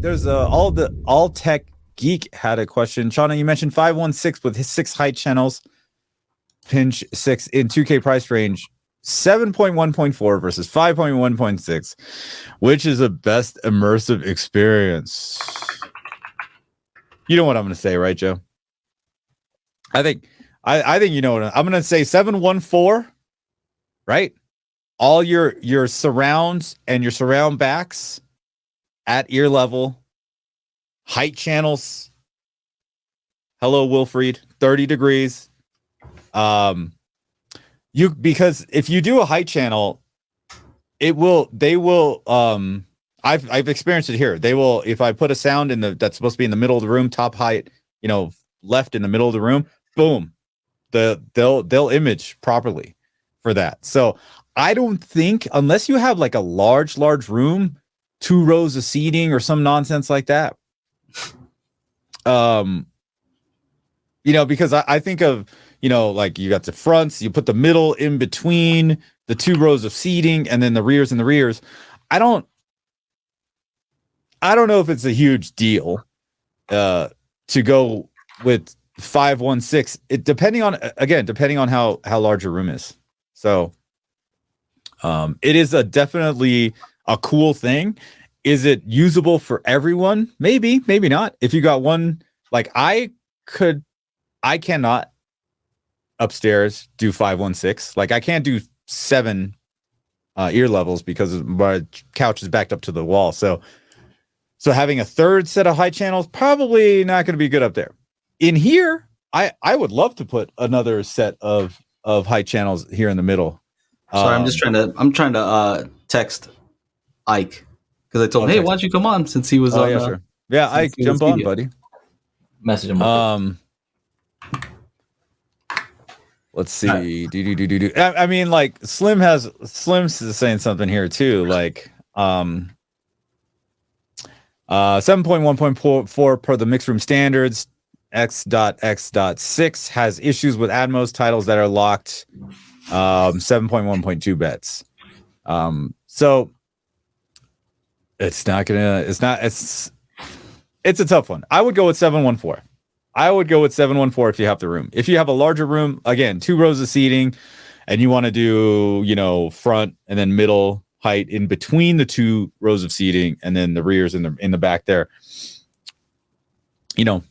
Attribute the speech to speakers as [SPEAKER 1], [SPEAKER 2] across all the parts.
[SPEAKER 1] there's all tech geek had a question. Shauna, you mentioned 516 with his 6 height channels, pinch 6 in 2K price range, 7.1.4 versus 5.1.6, which is the best immersive experience. You know what I'm going to say, right, Joe? I think you know what I'm going to say. 714, right? All your surrounds and your surround backs at ear level, height channels. Hello, Wilfried, 30 degrees. Because if you do a height channel, they will I've experienced it here. They will, if I put a sound that's supposed to be in the middle of the room, top height, left in the middle of the room, boom, they'll image properly for that. So I don't think, unless you have like a large room, 2 rows of seating or some nonsense like that, because I think of, like you got the fronts, you put the middle in between the 2 rows of seating, and then the rears and the rears. I don't know if it's a huge deal to go with 516. Depending on how large your room is. So it is definitely a cool thing. Is it usable for everyone? Maybe not. If you got one, like I cannot upstairs do 516. Like I can't do 7 ear levels because my couch is backed up to the wall. So having a third set of height channels, probably not going to be good up there. In here, I would love to put another set of height channels here in the middle.
[SPEAKER 2] Sorry, I'm trying to text Ike because I told him, hey, why don't you come on, since he was on.
[SPEAKER 1] Yeah, sure. Yeah, Ike, jump on, buddy.
[SPEAKER 2] Message him.
[SPEAKER 1] Let's see. I mean, like Slim's saying something here too. Like 7.1.4 per the mixed room standards. X.X.6 has issues with Atmos titles that are locked. 7.1.2 bets. So it's a tough one. I would go with 714. If you have the room. If you have a larger room, again, 2 rows of seating, and you want to do, front and then middle height in between the 2 rows of seating, and then the rears in the back there,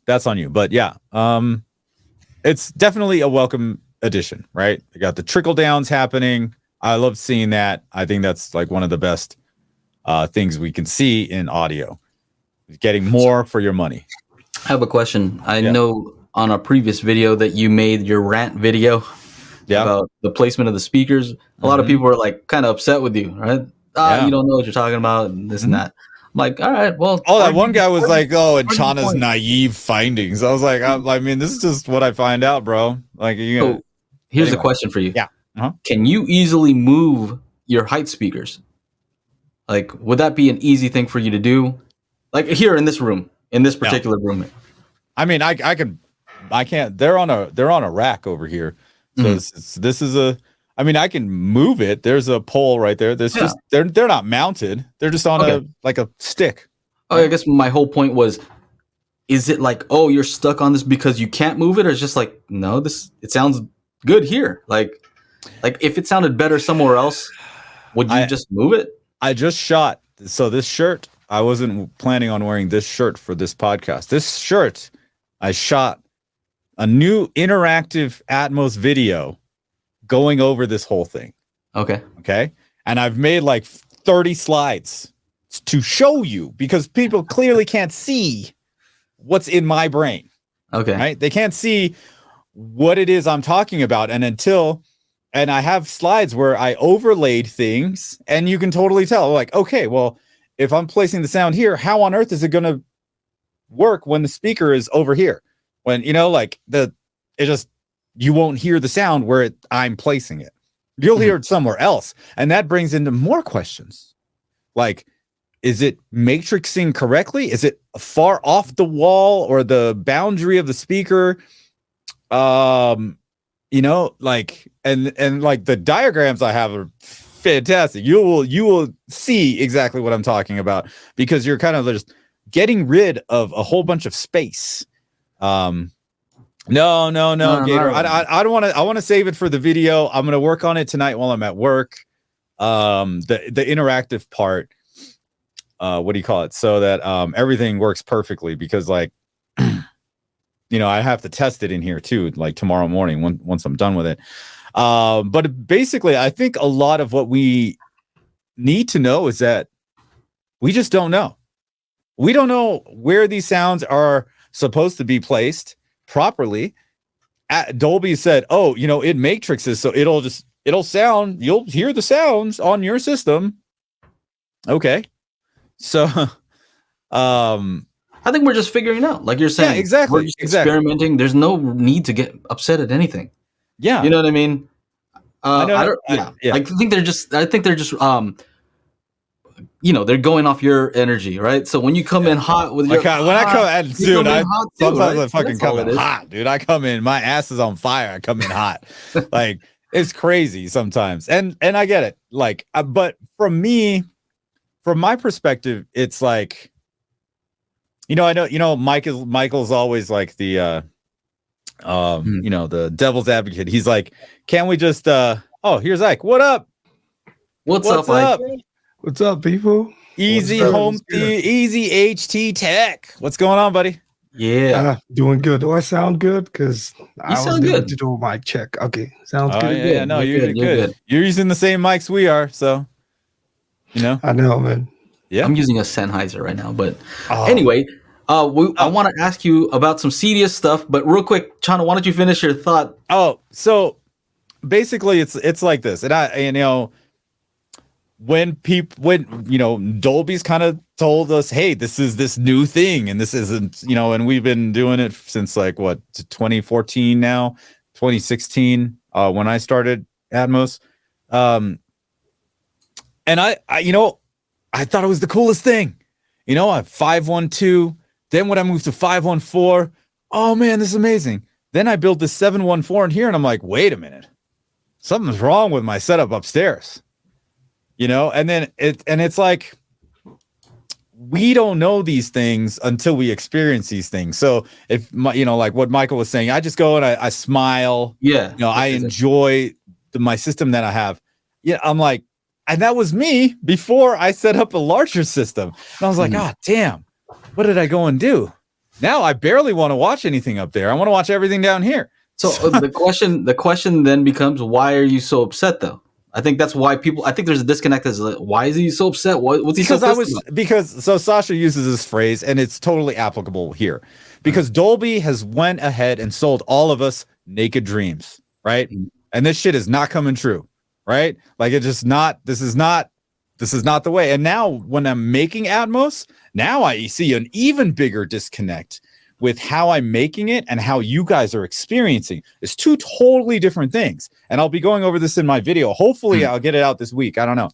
[SPEAKER 1] that's on you. But yeah, it's definitely a welcome addition, right? You got the trickle downs happening. I love seeing that. I think that's like one of the best things we can see in audio. Getting more for your money.
[SPEAKER 2] I have a question. I know on a previous video that you made, your rant video about the placement of the speakers. A lot of people were like kind of upset with you, right? You don't know what you're talking about, and this and that. I'm like, all right, well.
[SPEAKER 1] Oh, that one guy was like, oh, and Chana's naive findings. I was like, I mean, this is just what I find out, bro. Like,
[SPEAKER 2] here's a question for you.
[SPEAKER 1] Yeah.
[SPEAKER 2] Can you easily move your height speakers? Like, would that be an easy thing for you to do? Like here in this room, in this particular room.
[SPEAKER 1] I mean, I can't. They're on a rack over here. So this is I can move it. There's a pole right there. There's just they're not mounted. They're just on a stick.
[SPEAKER 2] Oh, I guess my whole point was, is it like, oh, you're stuck on this because you can't move it, or it's just like, no, it sounds good here. Like if it sounded better somewhere else, would you just move it?
[SPEAKER 1] I just shot. So this shirt, I wasn't planning on wearing this shirt for this podcast. This shirt, I shot a new interactive Atmos video going over this whole thing. Okay. And I've made like 30 slides to show you, because people clearly can't see what's in my brain.
[SPEAKER 2] Okay.
[SPEAKER 1] Right? They can't see what it is I'm talking about. And I have slides where I overlaid things, and you can totally tell, like, okay, well, if I'm placing the sound here, how on earth is it going to work when the speaker is over here? When, you won't hear the sound where I'm placing it. You'll hear it somewhere else. And that brings into more questions. Like, is it matrixing correctly? Is it far off the wall or the boundary of the speaker? And the diagrams I have are fantastic. You will see exactly what I'm talking about, because you're kind of just getting rid of a whole bunch of space. No, Gator. I don't want to. I want to save it for the video. I'm going to work on it tonight while I'm at work. The interactive part. What do you call it? So that everything works perfectly, because like, I have to test it in here too, like tomorrow morning once I'm done with it. But basically, I think a lot of what we need to know is that we just don't know. We don't know where these sounds are supposed to be placed properly. Dolby said, "Oh, it matrixes, so it'll sound. You'll hear the sounds on your system." Okay, so,
[SPEAKER 2] I think we're just figuring out, like you're saying.
[SPEAKER 1] Yeah, exactly.
[SPEAKER 2] We're just experimenting. There's no need to get upset at anything.
[SPEAKER 1] Yeah,
[SPEAKER 2] you know what I mean.
[SPEAKER 1] I
[SPEAKER 2] think they're just. They're going off your energy, right? So when you come in hot with your,
[SPEAKER 1] sometimes I fucking come in
[SPEAKER 2] hot,
[SPEAKER 1] dude. I come in, my ass is on fire. I come in hot, like it's crazy sometimes, and I get it. Like, but from my perspective, it's like, I know, Michael's always like the, the devil's advocate. He's like, can't we just, here's Ike. What up?
[SPEAKER 2] What's up, Ike?
[SPEAKER 3] What's up, people?
[SPEAKER 1] Easy Easy HT Tech. What's going on, buddy?
[SPEAKER 2] Yeah,
[SPEAKER 3] doing good. Do I sound good? Because I was
[SPEAKER 2] good
[SPEAKER 3] to do a mic check. Okay, sounds good.
[SPEAKER 1] Yeah, no, you're good. You're using the same mics we are, so
[SPEAKER 3] I know, man.
[SPEAKER 2] Yeah, I'm using a Sennheiser right now, but anyway, I want to ask you about some serious stuff. But real quick, Chana, why don't you finish your thought?
[SPEAKER 1] So basically, it's like this, and when Dolby's kind of told us, hey, this is this new thing, and this isn't, and we've been doing it since like 2014 now, 2016, when I started Atmos. And I thought it was the coolest thing. I have 512. Then when I moved to 514, oh man, this is amazing. Then I built this 714 in here, and I'm like, wait a minute, something's wrong with my setup upstairs. And then it's like, we don't know these things until we experience these things. So if like what Michael was saying, I just go and I smile.
[SPEAKER 2] Yeah.
[SPEAKER 1] I enjoy my system that I have. Yeah. I'm like, and that was me before I set up a larger system. And I was like, God damn, what did I go and do? Now I barely want to watch anything up there. I want to watch everything down here.
[SPEAKER 2] So the question then becomes, why are you so upset though? I think that's why I think there's a disconnect. Why is he so upset? What's he so upset about?
[SPEAKER 1] So Sasha uses this phrase, and it's totally applicable here, because Dolby has went ahead and sold all of us naked dreams, right? And this shit is not coming true, right? Like, it's just not. This is not the way. And now when I'm making Atmos, now I see an even bigger disconnect with how I'm making it and how you guys are experiencing. It's two totally different things. And I'll be going over this in my video. Hopefully I'll get it out this week. I don't know.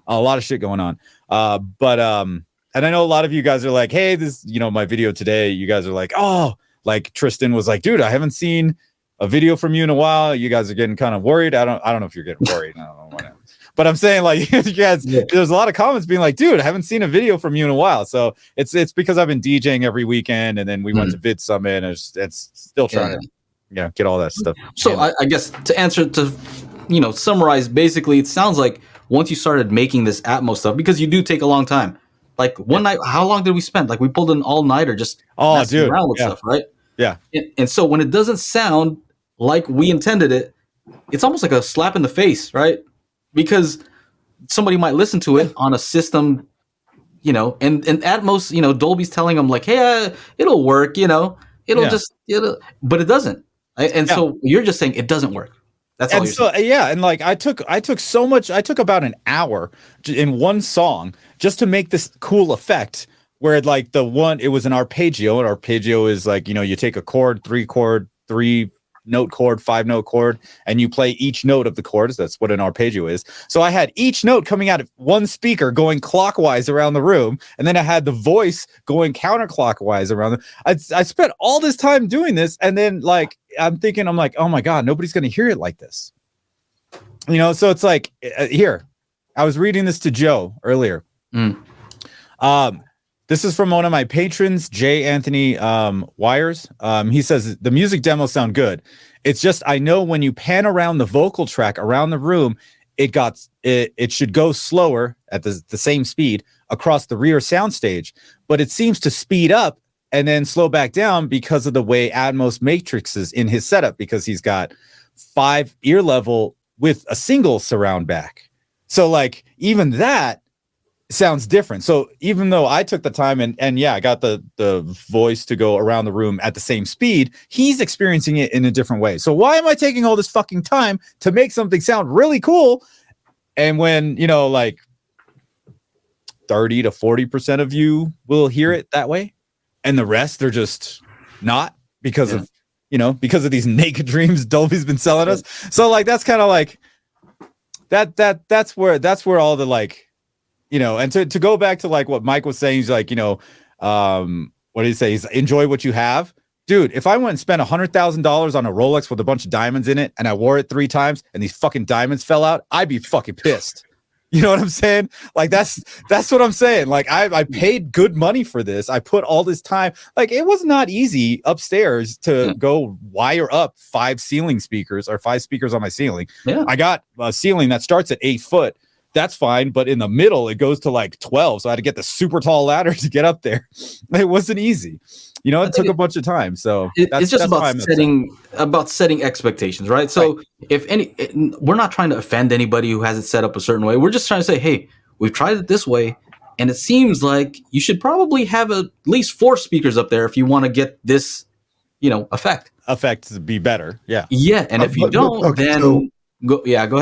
[SPEAKER 1] A lot of shit going on. And I know a lot of you guys are like, hey, this, my video today, you guys are like, oh, like Tristan was like, dude, I haven't seen a video from you in a while. You guys are getting kind of worried. I don't know if you're getting worried. I don't know whatever. But I'm saying, like, you guys, there's a lot of comments being like, dude, I haven't seen a video from you in a while. So it's because I've been DJing every weekend, and then we went to Vid Summit, and it's still trying to get all that stuff.
[SPEAKER 2] So I guess to summarize, basically, it sounds like once you started making this Atmos stuff, because you do take a long time. Like one night, how long did we spend? Like we pulled an all-nighter just messing around with stuff, right?
[SPEAKER 1] Yeah.
[SPEAKER 2] And so when it doesn't sound like we intended it, it's almost like a slap in the face, right? Because somebody might listen to it on a system, and Atmos, Dolby's telling them like, hey, it'll work, but it doesn't. So you're just saying it doesn't work. That's all you're saying.
[SPEAKER 1] And like I took about an hour in one song just to make this cool effect where like it was an arpeggio, and arpeggio is like, you take a chord, 3-note chord, 5-note chord, and you play each note of the chords. That's what an arpeggio is. So I had each note coming out of one speaker going clockwise around the room, and then I had the voice going counterclockwise around I spent all this time doing this, and then like I'm like, oh my God, nobody's going to hear it like this. So it's like, here, I was reading this to Joe earlier. This is from one of my patrons, J. Anthony Wires. He says the music demos sound good. It's just I know when you pan around the vocal track around the room, it should go slower at the same speed across the rear soundstage, but it seems to speed up and then slow back down because of the way Atmos matrixes in his setup, because he's got 5 ear level with a single surround back. So like even that sounds different. So even though I took the time and yeah, I got the voice to go around the room at the same speed, he's experiencing it in a different way. So why am I taking all this fucking time to make something sound really cool? And when, you know, like 30 to 40% of you will hear it that way, and the rest they're just not, because of, you know, because of these naked dreams Dolby's been selling us. So like that's kind of like that's where all the, like, you know, and to go back to like what Mike was saying, he's like, you know, what did he say? He's enjoy what you have. Dude, if I went and spent $100,000 on a Rolex with a bunch of diamonds in it and I wore it 3 times and these fucking diamonds fell out, I'd be fucking pissed. You know what I'm saying? Like that's what I'm saying. Like I paid good money for this. I put all this time. Like it was not easy upstairs to go wire up 5 ceiling speakers or 5 speakers on my ceiling. Yeah. I got a ceiling that starts at 8 foot. That's fine, but in the middle it goes to like 12. So I had to get the super tall ladder to get up there. It wasn't easy. You know, it took a bunch of time. So
[SPEAKER 2] it's just about setting expectations, right? So if we're not trying to offend anybody who has it set up a certain way. We're just trying to say, hey, we've tried it this way, and it seems like you should probably have at least 4 speakers up there if you want to get this, you know, effect to be better. Yeah. Yeah. And if you don't, then go ahead.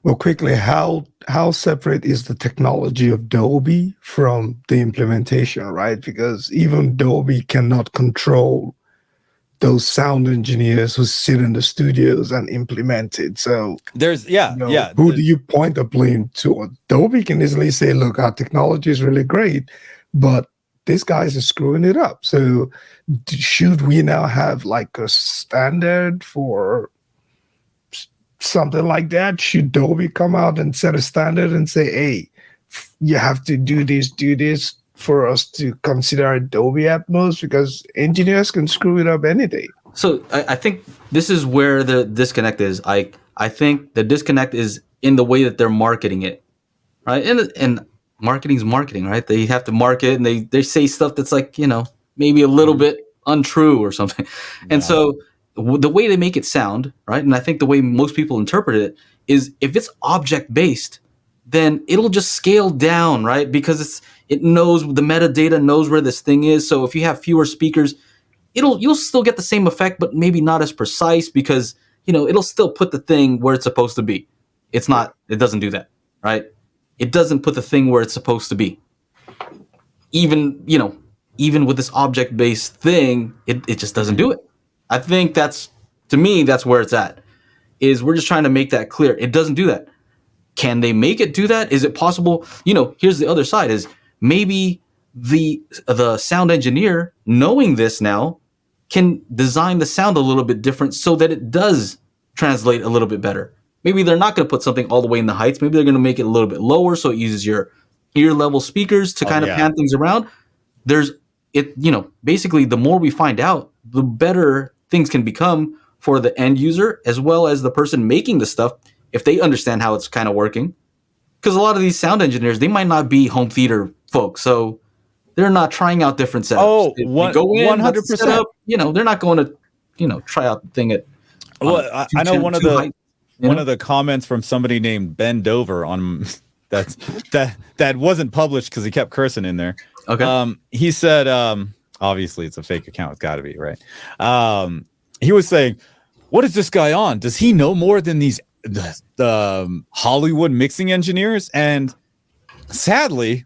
[SPEAKER 3] Well, quickly, how separate is the technology of Dolby from the implementation, right? Because even Dolby cannot control those sound engineers who sit in the studios and implement it. So
[SPEAKER 1] there's
[SPEAKER 3] who do you point the blame to? Dolby can easily say, look, our technology is really great, but these guys are screwing it up. So should we now have like a standard for something like that? Should Dolby come out and set a standard and say, hey, you have to do this for us to consider Dolby Atmos? Because engineers can screw it up any day.
[SPEAKER 2] So I think this is where the disconnect is. I think the disconnect is in the way that they're marketing it, right? And marketing's marketing, right? They have to market, and they say stuff that's like, you know, maybe a little bit untrue or something. And so the way they make it sound, right, and I think the way most people interpret it is, if it's object based, then it'll just scale down, right? Because it knows the metadata, knows where this thing is. So if you have fewer speakers, you'll still get the same effect, but maybe not as precise, because, you know, it'll still put the thing where it's supposed to be. It doesn't do that, right? It doesn't put the thing where it's supposed to be. Even with this object based thing, it just doesn't do it. I think that's where it's at, is we're just trying to make that clear. It doesn't do that. Can they make it do that? Is it possible? You know, here's the other side, is maybe the sound engineer, knowing this now, can design the sound a little bit different so that it does translate a little bit better. Maybe they're not going to put something all the way in the heights. Maybe they're going to make it a little bit lower so it uses your ear level speakers to kind of pan things around. Basically, the more we find out, the better things can become for the end user, as well as the person making the stuff, if they understand how it's kind of working. Because a lot of these sound engineers, they might not be home theater folks, so they're not trying out different setups.
[SPEAKER 1] Oh, they go in 100%.
[SPEAKER 2] You know, they're not going to, you know, try out the thing at.
[SPEAKER 1] Well, I know one of the comments from somebody named Ben Dover on that wasn't published because he kept cursing in there. Okay. He said, obviously it's a fake account. It's got to be, right? He was saying, what is this guy on? Does he know more than the Hollywood mixing engineers? And sadly,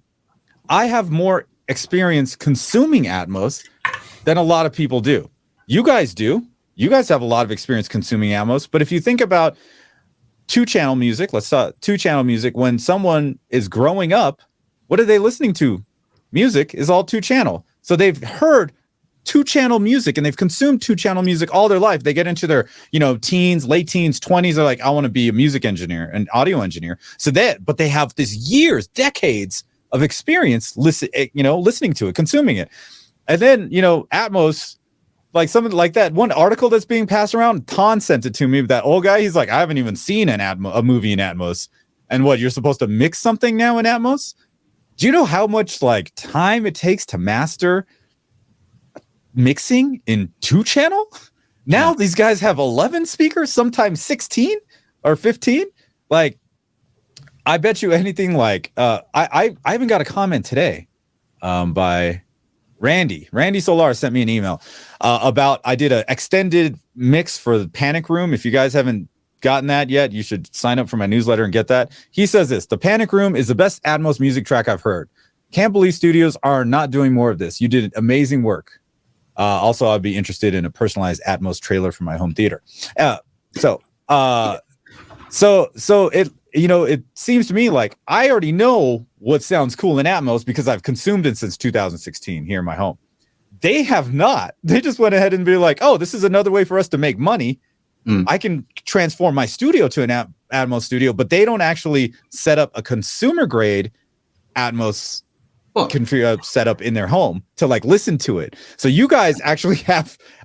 [SPEAKER 1] I have more experience consuming Atmos than a lot of people do. You guys do. You guys have a lot of experience consuming Atmos. But if you think about 2-channel music, let's start 2-channel music. When someone is growing up, what are they listening to? Music is all 2-channel. So they've heard 2-channel music and they've consumed 2-channel music all their life. They get into their, teens, late teens, 20s. They're like, I want to be a music engineer, an audio engineer. But they have this decades of experience listening to it, consuming it. And then, Atmos, like something like that one article that's being passed around, Ton sent it to me, that old guy, he's like, I haven't even seen a movie in Atmos. And what, you're supposed to mix something now in Atmos? Do you know how much like time it takes to master mixing in 2-channel? Now these guys have 11 speakers, sometimes 16 or 15. Like, I bet you anything, like I even got a comment today by Randy Solar sent me an email about, I did an extended mix for the Panic Room. If you guys haven't gotten that yet, you should sign up for my newsletter and get that. He says this: the Panic Room is the best Atmos music track I've heard. Can't believe studios are not doing more of this. You did amazing work. Also, I'd be interested in a personalized Atmos trailer for my home theater. So it, it seems to me like I already know what sounds cool in Atmos because I've consumed it since 2016 here in my home. They have not. They just went ahead and be like, oh, this is another way for us to make money. I can transform my studio to an Atmos studio, but they don't actually set up a consumer grade Atmos setup in their home to like listen to it. So you guys actually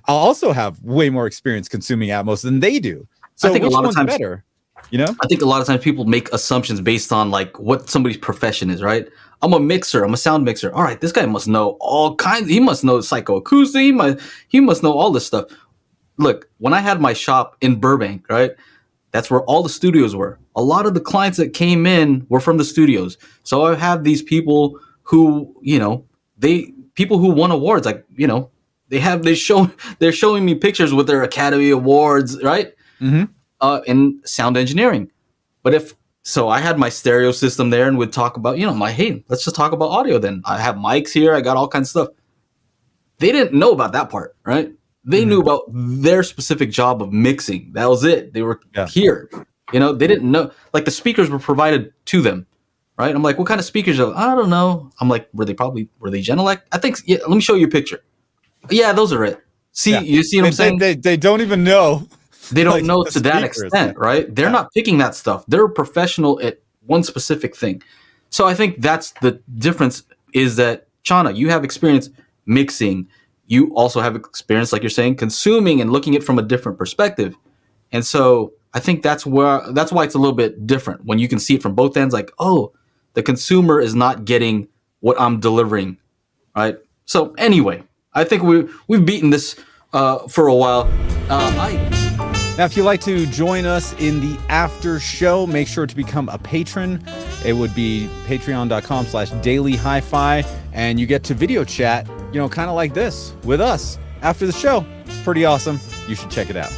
[SPEAKER 1] also have way more experience consuming Atmos than they do. So I think which one's better? I think a lot of times people make assumptions based on like what somebody's profession is, right? I'm a mixer. I'm a sound mixer. All right, this guy must know all kinds. He must know psychoacoustic. He must know all this stuff. Look, when I had my shop in Burbank, right? That's where all the studios were. A lot of the clients that came in were from the studios. So I have these people who, people who won awards, like, they're showing me pictures with their Academy Awards, right? In sound engineering. But I had my stereo system there and would talk about, hey, let's just talk about audio then. I have mics here. I got all kinds of stuff. They didn't know about that part, right? They knew about their specific job of mixing. That was it. They were here. They didn't know. Like, the speakers were provided to them, right? I'm like, what kind of speakers? I don't know. I'm like, were they Genelec? I think, let me show you a picture. Yeah, those are it. See, you see what I'm saying? They don't even know.
[SPEAKER 2] They don't know to that extent, right? They're not picking that stuff. They're a professional at one specific thing. So I think that's the difference, is that, Chana, you have experience mixing. You also have experience, like you're saying, consuming and looking at it from a different perspective. And so I think that's why it's a little bit different when you can see it from both ends. Like, oh, the consumer is not getting what I'm delivering, right? So anyway, I think we've beaten this for a while.
[SPEAKER 1] Now, if you'd like to join us in the after show, make sure to become a patron. It would be patreon.com/daily HiFi, and you get to video chat, kind of like this with us after the show. It's pretty awesome. You should check it out.